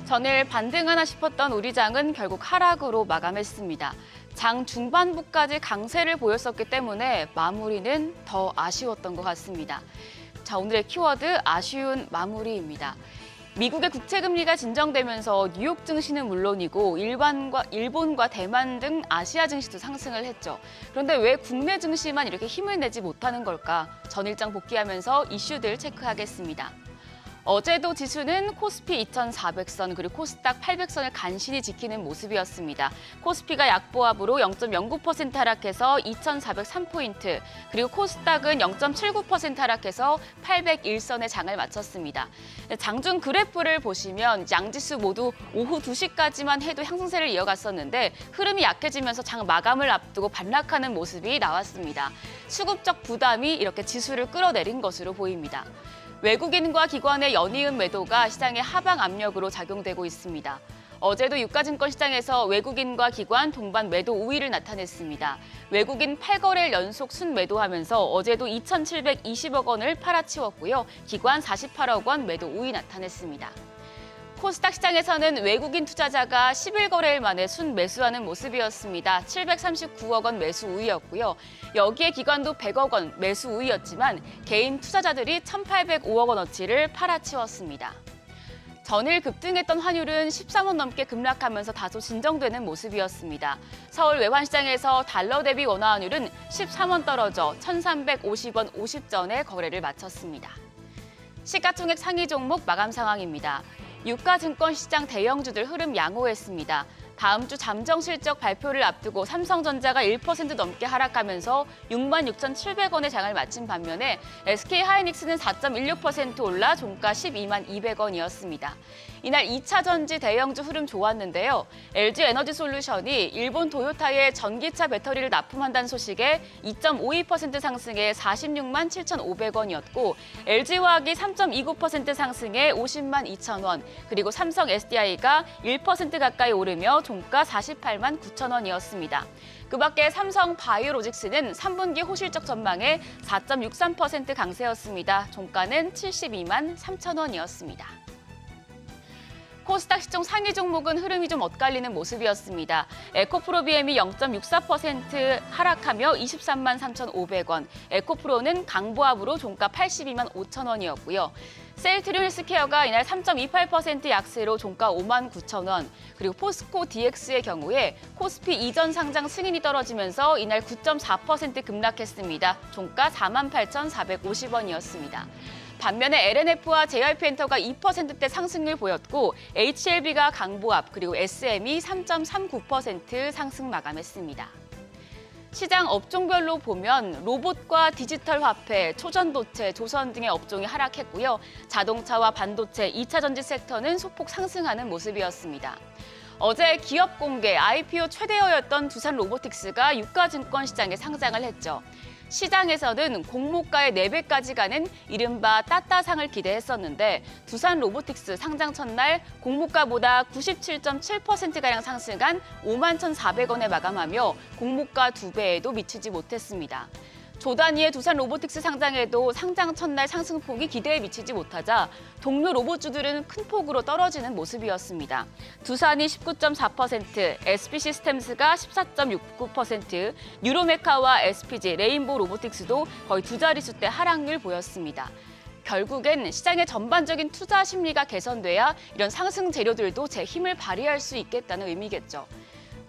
전일 반등하나 싶었던 우리장은 결국 하락으로 마감했습니다. 장 중반부까지 강세를 보였었기 때문에 마무리는 더 아쉬웠던 것 같습니다. 자, 오늘의 키워드 아쉬운 마무리입니다. 미국의 국채금리가 진정되면서 뉴욕 증시는 물론이고 일본과 대만 등 아시아 증시도 상승을 했죠. 그런데 왜 국내 증시만 이렇게 힘을 내지 못하는 걸까? 전일장 복귀하면서 이슈들 체크하겠습니다. 어제도 지수는 코스피 2400선 그리고 코스닥 800선을 간신히 지키는 모습이었습니다. 코스피가 약보합으로 0.09% 하락해서 2403포인트, 그리고 코스닥은 0.79% 하락해서 801선의 장을 마쳤습니다. 장중 그래프를 보시면 양지수 모두 오후 2시까지만 해도 상승세를 이어갔었는데 흐름이 약해지면서 장 마감을 앞두고 반락하는 모습이 나왔습니다. 수급적 부담이 이렇게 지수를 끌어내린 것으로 보입니다. 외국인과 기관의 연이은 매도가 시장의 하방 압력으로 작용되고 있습니다. 어제도 유가증권 시장에서 외국인과 기관 동반 매도 우위를 나타냈습니다. 외국인 8거래일 연속 순매도하면서 어제도 2,720억 원을 팔아치웠고요. 기관 48억 원 매도 우위 나타냈습니다. 코스닥 시장에서는 외국인 투자자가 11거래일 만에 순매수하는 모습이었습니다. 739억 원 매수 우위였고요. 여기에 기관도 100억 원 매수 우위였지만 개인 투자자들이 1,805억 원어치를 팔아치웠습니다. 전일 급등했던 환율은 13원 넘게 급락하면서 다소 진정되는 모습이었습니다. 서울 외환시장에서 달러 대비 원화 환율은 13원 떨어져 1,350원 50전에 거래를 마쳤습니다. 시가총액 상위 종목 마감 상황입니다. 유가증권 시장 대형주들 흐름 양호했습니다. 다음 주 잠정 실적 발표를 앞두고 삼성전자가 1% 넘게 하락하면서 66,700원의 장을 마친 반면에 SK하이닉스는 4.16% 올라 종가 122,200원이었습니다. 이날 2차 전지 대형주 흐름 좋았는데요. LG에너지솔루션이 일본 도요타의 전기차 배터리를 납품한다는 소식에 2.52% 상승해 467,500원이었고 LG화학이 3.29% 상승해 502,000원, 그리고 삼성 SDI가 1% 가까이 오르며 종가 489,000원이었습니다. 그 밖에 삼성 바이오로직스는 3분기 호실적 전망에 4.63% 강세였습니다. 종가는 723,000원이었습니다. 코스닥 시총 상위 종목은 흐름이 좀 엇갈리는 모습이었습니다. 에코프로비엠이 0.64% 하락하며 233,500원, 에코프로는 강보합으로 종가 825,000원이었고요. 셀트리온 헬스케어가 이날 3.28% 약세로 종가 59,000원, 그리고 포스코 DX의 경우에 코스피 이전 상장 승인이 떨어지면서 이날 9.4% 급락했습니다. 종가 48,450원이었습니다. 반면에 LNF와 JYP엔터가 2%대 상승을 보였고 HLB가 강보합, 그리고 SM이 3.39% 상승 마감했습니다. 시장 업종별로 보면 로봇과 디지털 화폐, 초전도체, 조선 등의 업종이 하락했고요. 자동차와 반도체, 2차 전지 섹터는 소폭 상승하는 모습이었습니다. 어제 기업 공개 IPO 최대어였던 두산로보틱스가 유가증권 시장에 상장을 했죠. 시장에서는 공모가의 4배까지 가는 이른바 따따상을 기대했었는데 두산로보틱스 상장 첫날 공모가보다 97.7%가량 상승한 51,400원에 마감하며 공모가 2배에도 미치지 못했습니다. 조 단위의 두산로보틱스 상장에도 상장 첫날 상승폭이 기대에 미치지 못하자 동료 로봇주들은 큰 폭으로 떨어지는 모습이었습니다. 두산이 19.4%, SP시스템스가 14.69%, 뉴로메카와 SPG, 레인보우 로보틱스도 거의 두 자릿수대 하락률 보였습니다. 결국엔 시장의 전반적인 투자 심리가 개선돼야 이런 상승 재료들도 제 힘을 발휘할 수 있겠다는 의미겠죠.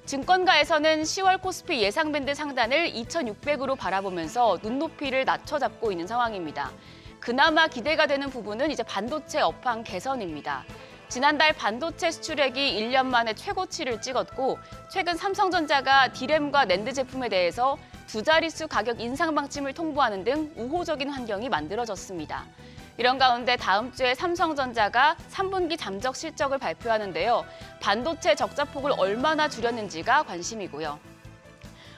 증권가에서는 10월 코스피 예상 밴드 상단을 2,600으로 바라보면서 눈높이를 낮춰잡고 있는 상황입니다. 그나마 기대가 되는 부분은 이제 반도체 업황 개선입니다. 지난달 반도체 수출액이 1년 만에 최고치를 찍었고 최근 삼성전자가 디램과 낸드 제품에 대해서 두 자릿수 가격 인상 방침을 통보하는 등 우호적인 환경이 만들어졌습니다. 이런 가운데 다음 주에 삼성전자가 3분기 잠적 실적을 발표하는데요. 반도체 적자폭을 얼마나 줄였는지가 관심이고요.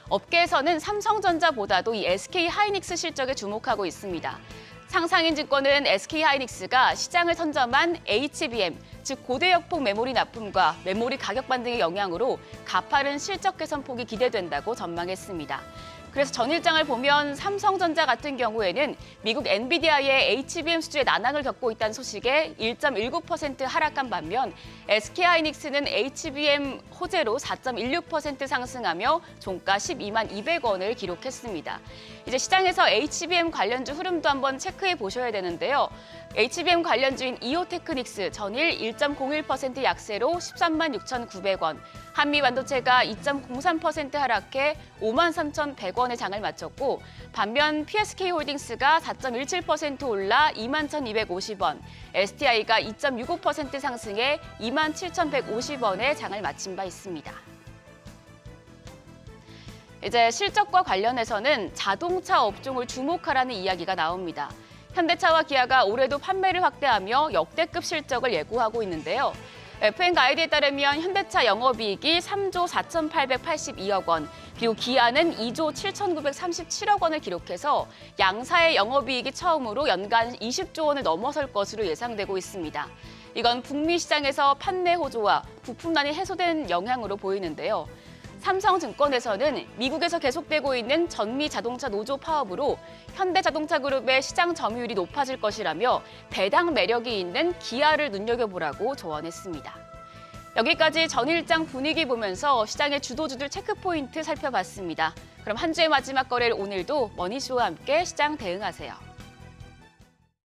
업계에서는 삼성전자보다도 이 SK하이닉스 실적에 주목하고 있습니다. 상상인증권은 SK하이닉스가 시장을 선점한 HBM, 즉 고대역폭 메모리 납품과 메모리 가격 반등의 영향으로 가파른 실적 개선폭이 기대된다고 전망했습니다. 그래서 전일장을 보면 삼성전자 같은 경우에는 미국 엔비디아의 HBM 수주에 난항을 겪고 있다는 소식에 1.19% 하락한 반면 SK하이닉스는 HBM 호재로 4.16% 상승하며 종가 12만 200원을 기록했습니다. 이제 시장에서 HBM 관련주 흐름도 한번 체크해 보셔야 되는데요. HBM 관련주인 이오테크닉스 전일 1.01% 약세로 13만 6,900원, 한미반도체가 2.03% 하락해 5만 3,100원의 장을 마쳤고 반면 PSK홀딩스가 4.17% 올라 2만 1,250원, STI가 2.65% 상승해 2만 7,150원의 장을 마친 바 있습니다. 이제 실적과 관련해서는 자동차 업종을 주목하라는 이야기가 나옵니다. 현대차와 기아가 올해도 판매를 확대하며 역대급 실적을 예고하고 있는데요. FN가이드에 따르면 현대차 영업이익이 3조 4,882억 원, 그리고 기아는 2조 7,937억 원을 기록해서 양사의 영업이익이 처음으로 연간 20조 원을 넘어설 것으로 예상되고 있습니다. 이건 북미 시장에서 판매 호조와 부품난이 해소된 영향으로 보이는데요. 삼성증권에서는 미국에서 계속되고 있는 전미 자동차 노조 파업으로 현대자동차그룹의 시장 점유율이 높아질 것이라며 배당 매력이 있는 기아를 눈여겨보라고 조언했습니다. 여기까지 전일장 분위기 보면서 시장의 주도주들 체크포인트 살펴봤습니다. 그럼 한 주의 마지막 거래일 오늘도 머니쇼와 함께 시장 대응하세요.